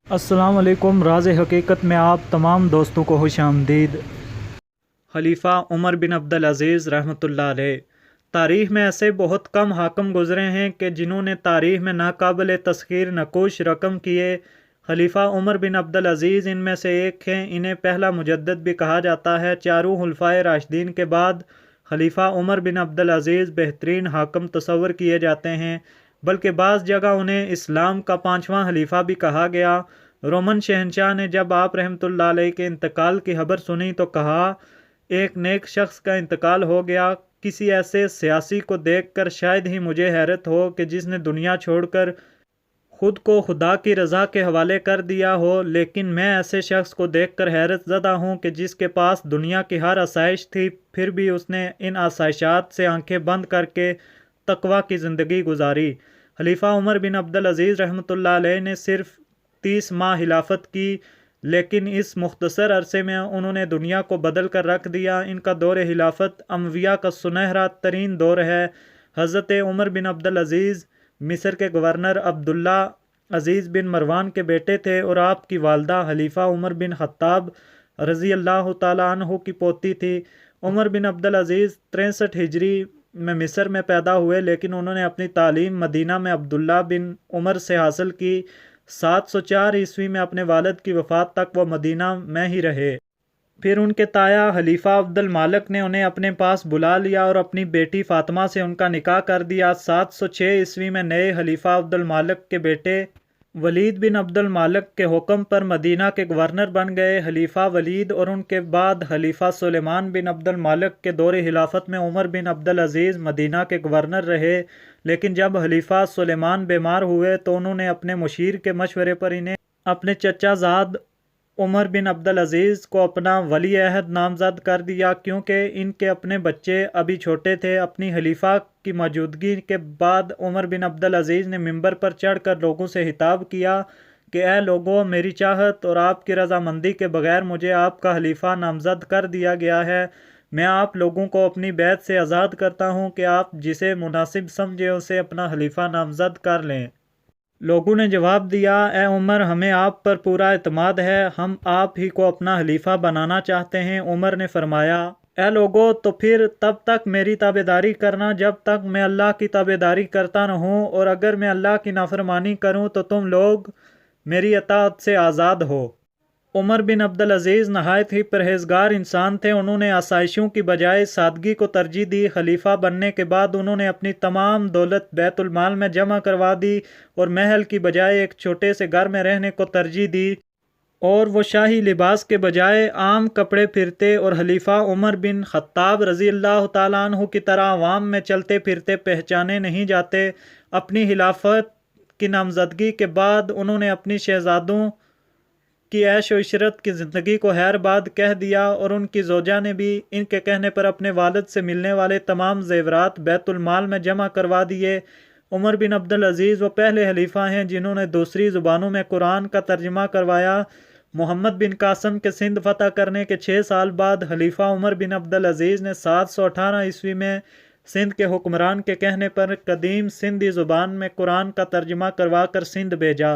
السلام علیکم۔ راز حقیقت میں آپ تمام دوستوں کو خوش آمدید۔ خلیفہ عمر بن عبدالعزیز رحمۃ اللہ علیہ۔ تاریخ میں ایسے بہت کم حاکم گزرے ہیں کہ جنہوں نے تاریخ میں ناقابل تسخیر نقوش رقم کیے۔ خلیفہ عمر بن عبدالعزیز ان میں سے ایک ہیں۔ انہیں پہلا مجدد بھی کہا جاتا ہے۔ چاروں خلفائے راشدین کے بعد خلیفہ عمر بن عبدالعزیز بہترین حاکم تصور کیے جاتے ہیں، بلکہ بعض جگہ انہیں اسلام کا پانچواں خلیفہ بھی کہا گیا۔ رومن شہنشاہ نے جب آپ رحمۃ اللہ علیہ کے انتقال کی خبر سنی تو کہا، ایک نیک شخص کا انتقال ہو گیا۔ کسی ایسے سیاسی کو دیکھ کر شاید ہی مجھے حیرت ہو کہ جس نے دنیا چھوڑ کر خود کو خدا کی رضا کے حوالے کر دیا ہو، لیکن میں ایسے شخص کو دیکھ کر حیرت زدہ ہوں کہ جس کے پاس دنیا کی ہر آسائش تھی، پھر بھی اس نے ان آسائشات سے آنکھیں بند کر کے تقویٰ کی زندگی گزاری۔ خلیفہ عمر بن عبدالعزیز رحمۃ اللہ علیہ نے صرف 30 ماہ خلافت کی، لیکن اس مختصر عرصے میں انہوں نے دنیا کو بدل کر رکھ دیا۔ ان کا دور خلافت امویہ کا سنہرا ترین دور ہے۔ حضرت عمر بن عبدالعزیز مصر کے گورنر عبداللہ عزیز بن مروان کے بیٹے تھے اور آپ کی والدہ خلیفہ عمر بن خطاب رضی اللہ تعالیٰ عنہ کی پوتی تھی۔ عمر بن عبدالعزیز 63 ہجری میں مصر میں پیدا ہوئے، لیکن انہوں نے اپنی تعلیم مدینہ میں عبداللہ بن عمر سے حاصل کی۔ 704 عیسوی میں اپنے والد کی وفات تک وہ مدینہ میں ہی رہے۔ پھر ان کے تایا خلیفہ عبد المالک نے انہیں اپنے پاس بلا لیا اور اپنی بیٹی فاطمہ سے ان کا نکاح کر دیا۔ 706 عیسوی میں نئے خلیفہ عبد المالک کے بیٹے ولید بن عبد المالک کے حکم پر مدینہ کے گورنر بن گئے۔ خلیفہ ولید اور ان کے بعد خلیفہ سلیمان بن عبد المالک کے دور خلافت میں عمر بن عبدالعزیز مدینہ کے گورنر رہے، لیکن جب خلیفہ سلیمان بیمار ہوئے تو انہوں نے اپنے مشیر کے مشورے پر انہیں اپنے چچا زاد عمر بن عبدالعزیز کو اپنا ولی عہد نامزد کر دیا، کیونکہ ان کے اپنے بچے ابھی چھوٹے تھے۔ اپنی خلیفہ کی موجودگی کے بعد عمر بن عبدالعزیز نے ممبر پر چڑھ کر لوگوں سے خطاب کیا کہ اے لوگو، میری چاہت اور آپ کی رضامندی کے بغیر مجھے آپ کا خلیفہ نامزد کر دیا گیا ہے۔ میں آپ لوگوں کو اپنی بیعت سے آزاد کرتا ہوں کہ آپ جسے مناسب سمجھیں اسے اپنا خلیفہ نامزد کر لیں۔ لوگوں نے جواب دیا، اے عمر، ہمیں آپ پر پورا اعتماد ہے، ہم آپ ہی کو اپنا خلیفہ بنانا چاہتے ہیں۔ عمر نے فرمایا، اے لوگو، تو پھر تب تک میری تابعداری کرنا جب تک میں اللہ کی تابعداری کرتا رہوں، اور اگر میں اللہ کی نافرمانی کروں تو تم لوگ میری اطاعت سے آزاد ہو۔ عمر بن عبدالعزیز نہایت ہی پرہیزگار انسان تھے۔ انہوں نے آسائشوں کی بجائے سادگی کو ترجیح دی۔ خلیفہ بننے کے بعد انہوں نے اپنی تمام دولت بیت المال میں جمع کروا دی اور محل کی بجائے ایک چھوٹے سے گھر میں رہنے کو ترجیح دی، اور وہ شاہی لباس کے بجائے عام کپڑے پھرتے اور خلیفہ عمر بن خطاب رضی اللہ تعالیٰ عنہ کی طرح عوام میں چلتے پھرتے پہچانے نہیں جاتے۔ اپنی خلافت کی نامزدگی کے بعد انہوں نے اپنی شہزادوں کی عیش و عشرت کی زندگی کو خیر باد کہہ دیا، اور ان کی زوجہ نے بھی ان کے کہنے پر اپنے والد سے ملنے والے تمام زیورات بیت المال میں جمع کروا دیے۔ عمر بن عبدالعزیز وہ پہلے خلیفہ ہیں جنہوں نے دوسری زبانوں میں قرآن کا ترجمہ کروایا۔ محمد بن قاسم کے سندھ فتح کرنے کے 6 سال بعد خلیفہ عمر بن عبدالعزیز نے 718 عیسوی میں سندھ کے حکمران کے کہنے پر قدیم سندھی زبان میں قرآن کا ترجمہ کروا کر سندھ بھیجا۔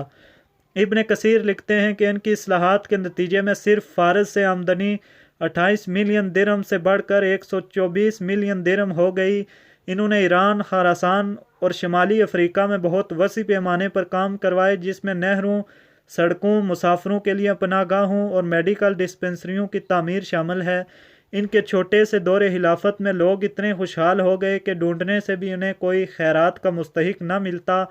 ابن کثیر لکھتے ہیں کہ ان کی اصلاحات کے نتیجے میں صرف فارس سے آمدنی 28 ملین درہم سے بڑھ کر 124 ملین درہم ہو گئی۔ انہوں نے ایران، خراسان اور شمالی افریقہ میں بہت وسیع پیمانے پر کام کروائے، جس میں نہروں، سڑکوں، مسافروں کے لیے پناہ گاہوں اور میڈیکل ڈسپنسریوں کی تعمیر شامل ہے۔ ان کے چھوٹے سے دور خلافت میں لوگ اتنے خوشحال ہو گئے کہ ڈھونڈنے سے بھی انہیں کوئی خیرات کا مستحق نہ ملتا۔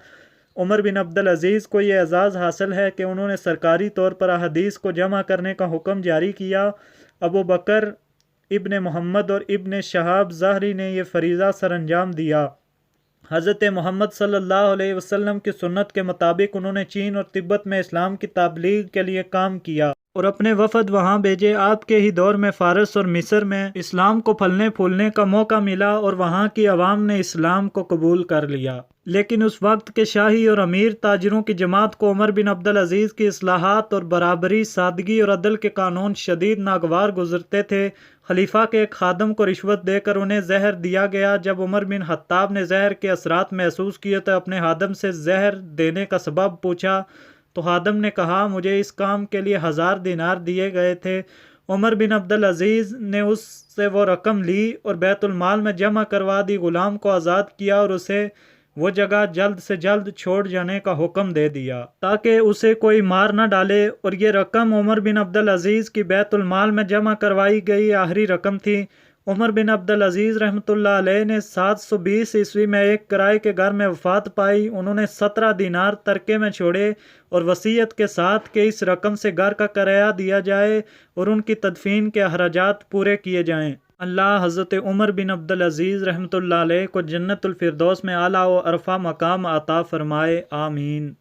عمر بن عبدالعزیز کو یہ اعزاز حاصل ہے کہ انہوں نے سرکاری طور پر احادیث کو جمع کرنے کا حکم جاری کیا۔ ابو بکر ابن محمد اور ابن شہاب ظاہری نے یہ فریضہ سر انجام دیا۔ حضرت محمد صلی اللہ علیہ وسلم کی سنت کے مطابق انہوں نے چین اور تبت میں اسلام کی تبلیغ کے لیے کام کیا اور اپنے وفد وہاں بھیجے۔ آپ کے ہی دور میں فارس اور مصر میں اسلام کو پھلنے پھولنے کا موقع ملا اور وہاں کی عوام نے اسلام کو قبول کر لیا، لیکن اس وقت کے شاہی اور امیر تاجروں کی جماعت کو عمر بن عبدالعزیز کی اصلاحات اور برابری، سادگی اور عدل کے قانون شدید ناگوار گزرتے تھے۔ خلیفہ کے ایک خادم کو رشوت دے کر انہیں زہر دیا گیا۔ جب عمر بن خطاب نے زہر کے اثرات محسوس کیے تو اپنے خادم سے زہر دینے کا سبب پوچھا تو خادم نے کہا مجھے اس کام کے لیے 1000 دینار دیے گئے تھے۔ عمر بن عبدالعزیز نے اس سے وہ رقم لی اور بیت المال میں جمع کروا دی، غلام کو آزاد کیا اور اسے وہ جگہ جلد سے جلد چھوڑ جانے کا حکم دے دیا تاکہ اسے کوئی مار نہ ڈالے، اور یہ رقم عمر بن عبدالعزیز کی بیت المال میں جمع کروائی گئی آخری رقم تھی۔ عمر بن عبدالعزیز رحمۃ اللہ علیہ نے 720 عیسوی میں ایک کرائے کے گھر میں وفات پائی۔ انہوں نے 17 دینار ترکے میں چھوڑے اور وصیت کے ساتھ کہ اس رقم سے گھر کا کرایہ دیا جائے اور ان کی تدفین کے اخراجات پورے کیے جائیں۔ اللہ حضرت عمر بن عبدالعزیز رحمۃ اللہ علیہ کو جنت الفردوس میں اعلیٰ و عرفہ مقام عطا فرمائے، آمین۔